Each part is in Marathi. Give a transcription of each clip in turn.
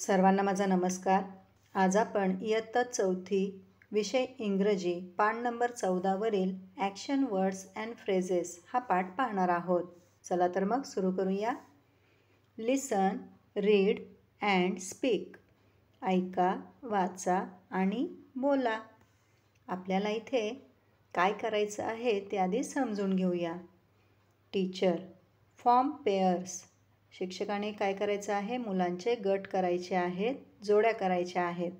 सर्वांना माझा नमस्कार. आज आपण इयत्ता चौथी विषय इंग्रजी पान नंबर 14वरील ॲक्शन वर्ड्स अँड फ्रेजेस हा पाठ पाहणार आहोत. चला तर मग सुरू करूया. Listen, read and speak. ऐका, वाचा आणि बोला. आपल्याला इथे काय करायचं आहे ते आधी समजून घेऊया. Teacher, form pairs. शिक्षकाने काय करायचं आहे? मुलांचे गट करायचे आहेत, जोड्या करायच्या आहेत.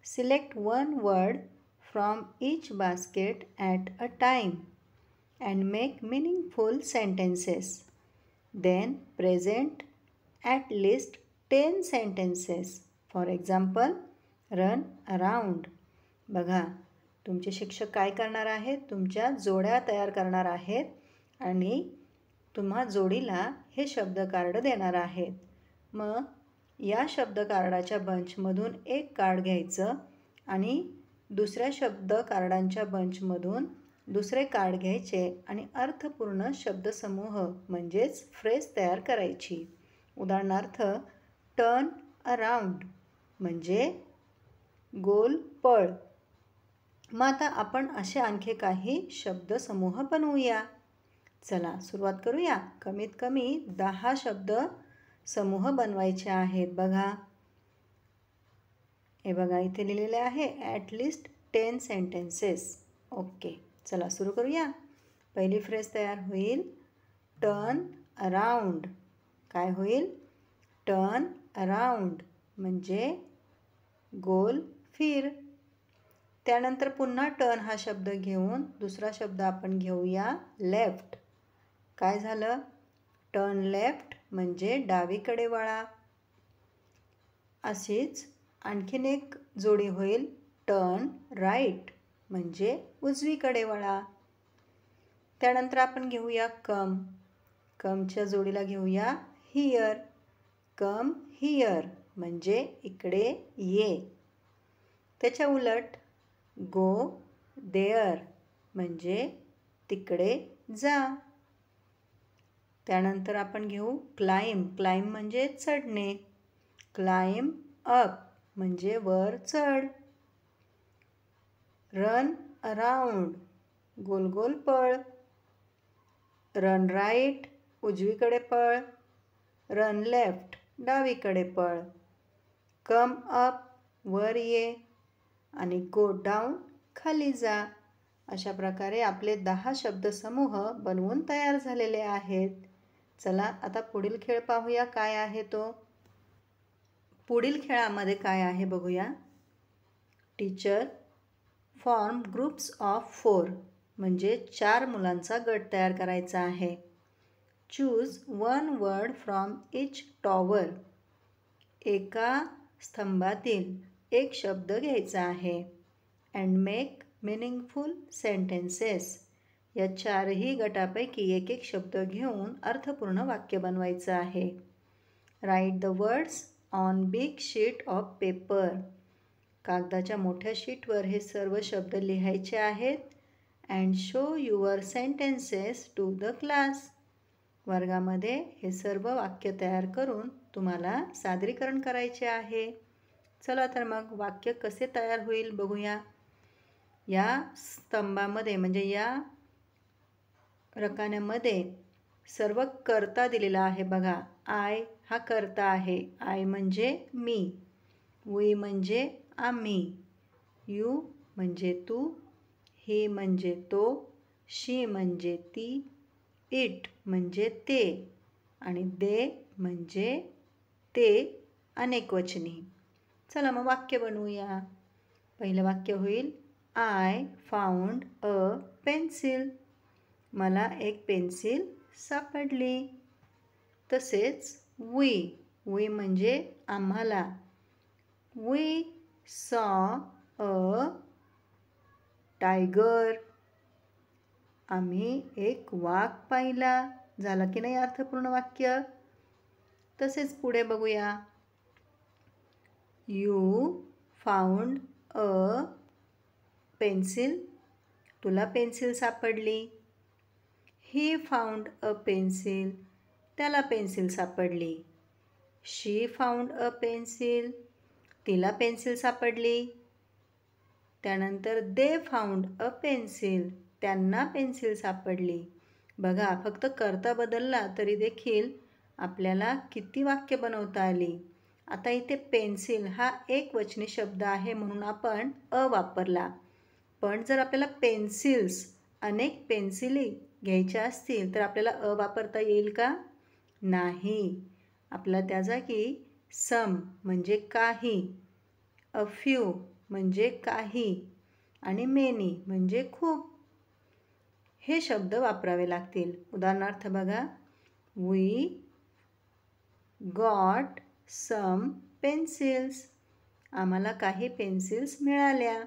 Select one word from each basket at a time and make meaningful sentences. Then present at least 10 sentences. For example, run around. बघा, तुमचे शिक्षक काय करणार आहेत? तुमच्या जोड्या तयार करणार आहेत आणि तुम्हा जोडीला हे शब्द कार्ड देणार आहेत. मग या शब्द कार्डाच्या बंचमधून एक कार्ड घ्यायचं आणि दुसऱ्या शब्द कार्डांच्या बंचमधून दुसरे कार्ड घ्यायचे आणि अर्थपूर्ण शब्दसमूह म्हणजेच फ्रेज तयार करायची. उदाहरणार्थ, टर्न अराउंड म्हणजे गोल पळ. मग आता आपण असे आणखी काही शब्दसमूह बनवूया. चला सुरुवात करूया. कमीत कमी 10 शब्द समूह बनवायचे आहेत. बघा, हे बघा इथे लिहिलेले आहे ॲट लिस्ट 10 सेंटेन्सेस. ओके, चला सुरू करूया. पहिली फ्रेज तयार होईल टर्न अराउंड. काय होईल? टर्न अराउंड म्हणजे गोल फिर. त्यानंतर पुन्हा टर्न हा शब्द घेऊन दुसरा शब्द आपण घेऊया लेफ्ट. काय झालं? टर्न लेफ्ट म्हणजे डावीकडे वळा. अशीच आणखीन एक जोडी होईल टर्न राईट म्हणजे उजवीकडे वळा. त्यानंतर आपण घेऊया कम. कमच्या जोडीला घेऊया हियर. कम हियर म्हणजे इकडे ये. त्याच्या उलट गो देअर म्हणजे तिकडे जा. त्यानंतर आपण घेऊ क्लाइंब. क्लाइंब म्हणजे चढणे. क्लाइंब अप म्हणजे वर चढ. रन अराउंड गोल गोल पळ. रन राईट उजवीकडे पळ. रन लेफ्ट डावीकडे पळ. कम अप वर ये आणि गो डाऊन खाली जा. अशा प्रकारे आपले 10 शब्दसमूह बनवून तयार झालेले आहेत. चला आता पुढील खेळ पाहूया. काय आहे तो? पुढील खेळामध्ये काय आहे बघूया. टीचर, फॉर्म ग्रुप्स ऑफ 4 म्हणजे 4 मुलांचा गट तयार करायचा आहे. Choose one word from each tower. एका स्तंभातील एक शब्द घ्यायचा आहे. And make meaningful sentences. या 4ही गटापैकी एक एक शब्द घेऊन अर्थपूर्ण वाक्य बनवायचं आहे. Write the words on big sheet of paper. कागदाच्या मोठ्या शीटवर हे सर्व शब्द लिहायचे आहेत. And show your sentences to the class. वर्गामध्ये हे सर्व वाक्य तयार करून तुम्हाला सादरीकरण करायचे आहे. चला तर मग वाक्य कसे तयार होईल बघूया. या स्तंभामध्ये म्हणजे या रकान्यामध्ये सर्व कर्ता दिलेला आहे. बघा, आय हा कर्ता आहे. आय म्हणजे मी. वी म्हणजे आम्ही. यू म्हणजे तू. ही म्हणजे तो. शी म्हणजे ती. इट म्हणजे ते आणि दे म्हणजे ते अनेकवचनी. चला मग वाक्य बनवूया. पहिलं वाक्य होईल आय फाउंड अ पेन्सिल. मला एक पेन्सिल सापडली. तसेच वी म्हणजे आम्हाला. We saw a tiger. आम्ही एक वाघ पाहिला. झालं की नाही अर्थपूर्ण वाक्य? तसेच पुढे बघूया. You found a pencil. तुला पेन्सिल सापडली. He found a pencil. त्याला पेन्सिल सापडली. शी फाउंड अ पेन्सिल. तिला पेन्सिल सापडली. त्यानंतर दे फाउंड अ पेन्सिल. त्यांना पेन्सिल सापडली. बघा, फक्त कर्ता बदलला तरी देखील आपल्याला किती वाक्य बनवता आली. आता इथे पेन्सिल हा एकवचनी शब्द आहे म्हणून आपण अ वापरला. पण जर आपल्याला पेन्सिल्स, अनेक पेन्सिली घ्यायच्या असतील तर आपल्याला अ वापरता येईल का? नाही. आपल्याला त्या जागी सम म्हणजे काही, अ फ्यू म्हणजे काही आणि मेनी म्हणजे खूप हे शब्द वापरावे लागतील. उदाहरणार्थ बघा, वी गॉट सम पेन्सिल्स. आम्हाला काही पेन्सिल्स मिळाल्या.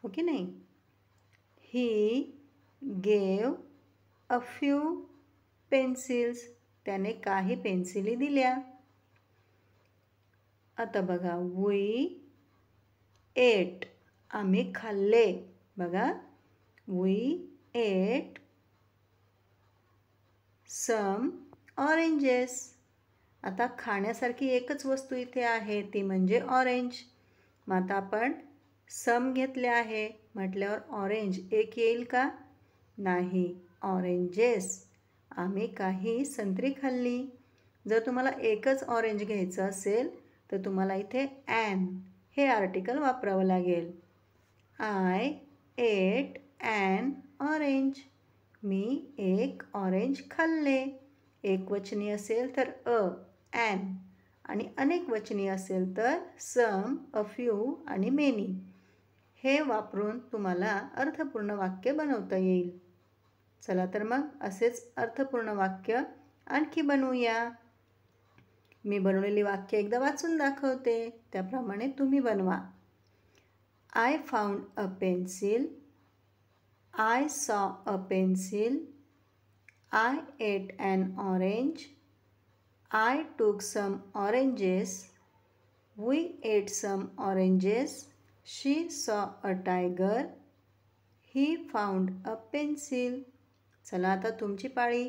हो की नाही? He gave a few pencils. त्याने काही पेन्सिली दिल्या. आता बघा, वी एट. आम्ही खाल्ले. बघा, वी एट सम ऑरेंजेस. आता खाण्यासारखी एकच वस्तू इथे आहे, ती म्हणजे ऑरेंज. मग आता आपण सम घेतले आहे म्हटल्यावर ऑरेंज एक येईल का? नाही. ऑरेंजेस. आम्ही काही संत्री खाल्ली. जर तुम्हाला एकच ऑरेंज घ्यायचं असेल तर तुम्हाला इथे ॲन हे आर्टिकल वापरावं लागेल. I ate an orange. मी एक ऑरेंज खाल्ले. एकवचनी असेल तर अ, ॲन, आणि अनेकवचनी असेल तर सम, अ फ्यू आणि मेनी. हे वापरून तुम्हाला अर्थपूर्ण वाक्य बनवता येईल. चला तर मग असेच अर्थपूर्ण वाक्य आणखी बनवूया. मी बनवलेली वाक्य एकदा वाचून दाखवते, त्याप्रमाणे तुम्ही बनवा. I found a pencil. I saw a pencil. I ate an orange. I took some oranges. We ate some oranges. She saw a tiger. He found a pencil. चला आता तुमची पाळी.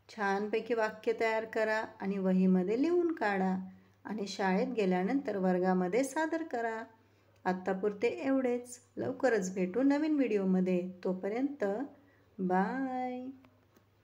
छानपैकी वाक्य तयार करा आणि वहीमध्ये लिहून काढा आणि शाळेत गेल्यानंतर वर्गामध्ये सादर करा. आत्तापुरते एवढेच. लवकरच भेटू नवीन व्हिडिओमध्ये. तोपर्यंत बाय.